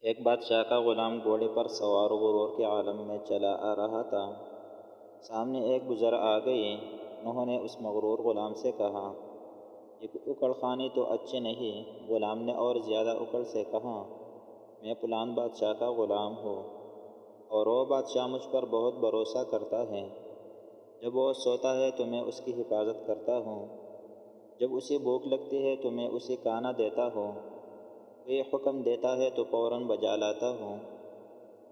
ایک بادشاہ کا غلام گھوڑے پر سوار غرور کے عالم میں چلا آ رہا تھا۔ سامنے ایک بزرگ آ گئی۔ انہوں نے اس مغرور غلام سے کہا، یہ اکڑ خانی تو اچھی نہیں۔ غلام نے اور زیادہ اکڑ سے کہا، میں فلاں بادشاہ کا غلام ہوں اور وہ بادشاہ مجھ پر بہت بھروسہ کرتا ہے۔ جب وہ سوتا ہے تو میں اس کی حفاظت کرتا ہوں، جب اسے بھوک لگتی ہے تو میں اسے کھانا دیتا ہوں، کوئی حکم دیتا ہے تو فوراً بجا لاتا ہوں۔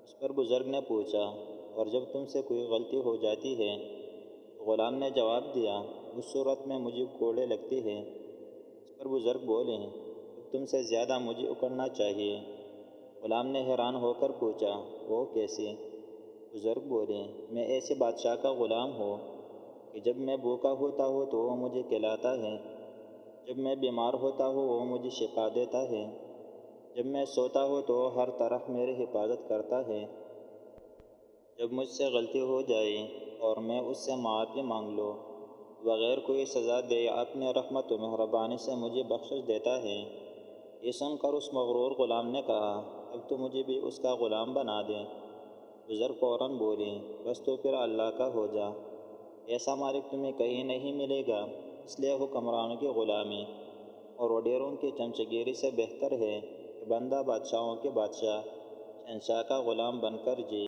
اس پر بزرگ نے پوچھا، اور جب تم سے کوئی غلطی ہو جاتی ہے؟ تو غلام نے جواب دیا، اس صورت میں مجھے کوڑے لگتی ہے۔ اس پر بزرگ بولے، اب تم سے زیادہ مجھے اکڑنا چاہیے۔ غلام نے حیران ہو کر پوچھا، وہ کیسے؟ بزرگ بولے، میں ایسے بادشاہ کا غلام ہوں کہ جب میں بھوکا ہوتا ہوں تو وہ مجھے کھلاتا ہے، جب میں بیمار ہوتا ہوں وہ مجھے شفا دیتا ہے، جب میں سوتا ہوں تو ہر طرف میری حفاظت کرتا ہے۔ جب مجھ سے غلطی ہو جائے اور میں اس سے معافی مانگ لوں، بغیر کوئی سزا دے اپنی رحمت و مہربانی سے مجھے بخشش دیتا ہے۔ یہ سن کر اس مغرور غلام نے کہا، اب تو مجھے بھی اس کا غلام بنا دے۔ بزرگ فوراً بولے، بس تو پھر اللہ کا ہو جا، ایسا مالک تمہیں کہیں نہیں ملے گا۔ اس لیے حکمرانوں کی غلامی اور وڈیروں کی چمچگیری سے بہتر ہے کہ بندہ بادشاہوں کے بادشاہ، شہنشاہ کا غلام بن کر جی۔